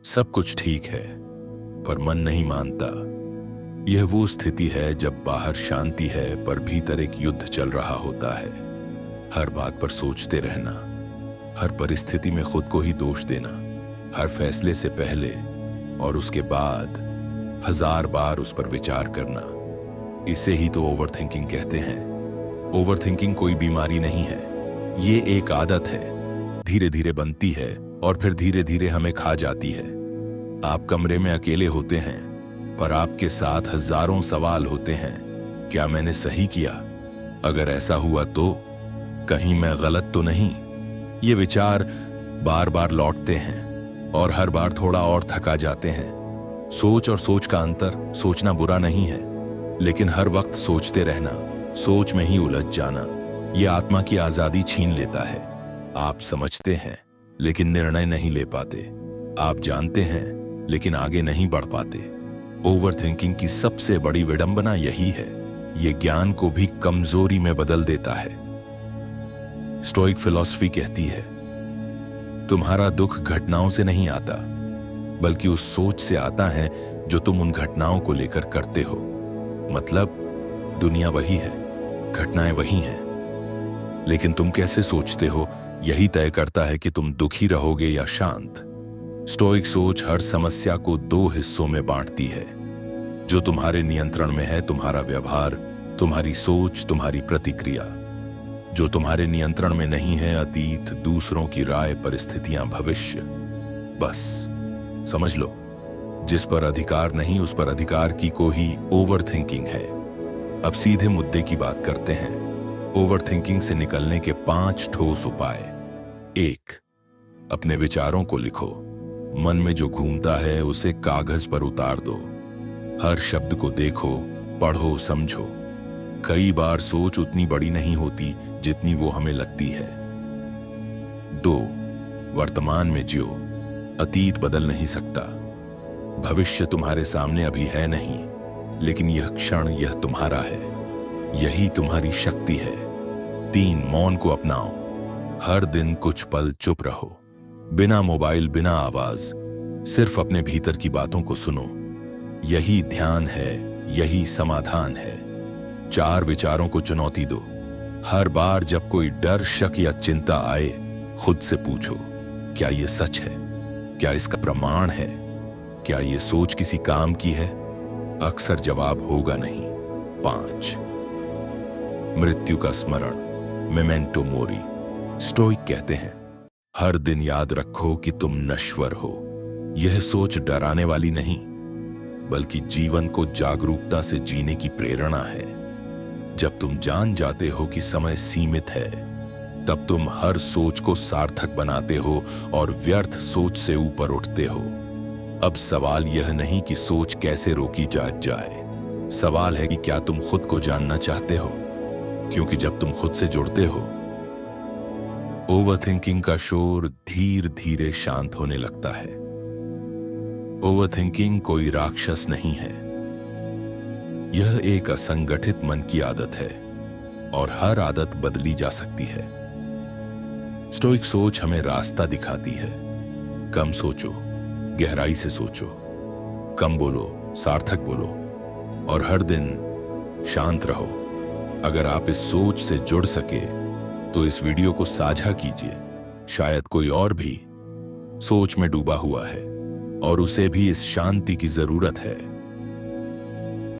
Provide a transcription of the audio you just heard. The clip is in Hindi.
सब कुछ ठीक है, पर मन नहीं मानता। यह वो स्थिति है जब बाहर शांति है पर भीतर एक युद्ध चल रहा होता है। हर बात पर सोचते रहना, हर परिस्थिति में खुद को ही दोष देना, हर फैसले से पहले और उसके बाद 1000 बार उस पर विचार करना। इसे ही तो ओवरथिंकिंग कहते हैं। ओवरथिंकिंग कोई बीमारी नहीं है, ये एक आदत है। धीरे धीरे बनती है और फिर धीरे धीरे हमें खा जाती है। आप कमरे में अकेले होते हैं पर आपके साथ हजारों सवाल होते हैं। क्या मैंने सही किया? अगर ऐसा हुआ तो? कहीं मैं गलत तो नहीं? ये विचार बार बार लौटते हैं और हर बार थोड़ा और थका जाते हैं। सोच और सोच का अंतर, सोचना बुरा नहीं है, लेकिन हर वक्त सोचते रहना, सोच में ही उलझ जाना, यह आत्मा की आजादी छीन लेता है। आप समझते हैं लेकिन निर्णय नहीं ले पाते। आप जानते हैं लेकिन आगे नहीं बढ़ पाते। ओवरथिंकिंग की सबसे बड़ी विडंबना यही है, यह ज्ञान को भी कमजोरी में बदल देता है। स्टोइक फिलॉसफी कहती है, तुम्हारा दुख घटनाओं से नहीं आता, बल्कि उस सोच से आता है जो तुम उन घटनाओं को लेकर करते हो। मतलब दुनिया वही है, घटनाएं वही हैं, लेकिन तुम कैसे सोचते हो यही तय करता है कि तुम दुखी रहोगे या शांत। स्टोइक सोच हर समस्या को 2 हिस्सों में बांटती है। जो तुम्हारे नियंत्रण में है, तुम्हारा व्यवहार, तुम्हारी सोच, तुम्हारी प्रतिक्रिया। जो तुम्हारे नियंत्रण में नहीं है, अतीत, दूसरों की राय, परिस्थितियां, भविष्य। बस समझ लो, जिस पर अधिकार नहीं उस पर अधिकार की को ही ओवरथिंकिंग है। अब सीधे मुद्दे की बात करते हैं। ओवरथिंकिंग से निकलने के 5 ठोस उपाय। 1. अपने विचारों को लिखो। मन में जो घूमता है उसे कागज पर उतार दो। हर शब्द को देखो, पढ़ो, समझो। कई बार सोच उतनी बड़ी नहीं होती जितनी वो हमें लगती है। 2. वर्तमान में जियो। अतीत बदल नहीं सकता, भविष्य तुम्हारे सामने अभी है नहीं, लेकिन यह क्षण, यह तुम्हारा है, यही तुम्हारी शक्ति है। 3. मौन को अपनाओ। हर दिन कुछ पल चुप रहो, बिना मोबाइल, बिना आवाज, सिर्फ अपने भीतर की बातों को सुनो। यही ध्यान है, यही समाधान है। 4. विचारों को चुनौती दो। हर बार जब कोई डर, शक या चिंता आए, खुद से पूछो, क्या यह सच है? क्या इसका प्रमाण है? क्या यह सोच किसी काम की है? अक्सर जवाब होगा नहीं। 5. मृत्यु का स्मरण, मेमेंटो मोरी। स्टोइक कहते हैं, हर दिन याद रखो कि तुम नश्वर हो। यह सोच डराने वाली नहीं, बल्कि जीवन को जागरूकता से जीने की प्रेरणा है। जब तुम जान जाते हो कि समय सीमित है, तब तुम हर सोच को सार्थक बनाते हो और व्यर्थ सोच से ऊपर उठते हो। अब सवाल यह नहीं कि सोच कैसे रोकी जाए, सवाल है कि क्या तुम खुद को जानना चाहते हो? क्योंकि जब तुम खुद से जुड़ते हो, ओवरथिंकिंग का शोर धीरे धीरे शांत होने लगता है। ओवरथिंकिंग कोई राक्षस नहीं है, यह एक असंगठित मन की आदत है और हर आदत बदली जा सकती है। स्टोइक सोच हमें रास्ता दिखाती है। कम सोचो, गहराई से सोचो, कम बोलो, सार्थक बोलो, और हर दिन शांत रहो। अगर आप इस सोच से जुड़ सके तो इस वीडियो को साझा कीजिए। शायद कोई और भी सोच में डूबा हुआ है और उसे भी इस शांति की जरूरत है।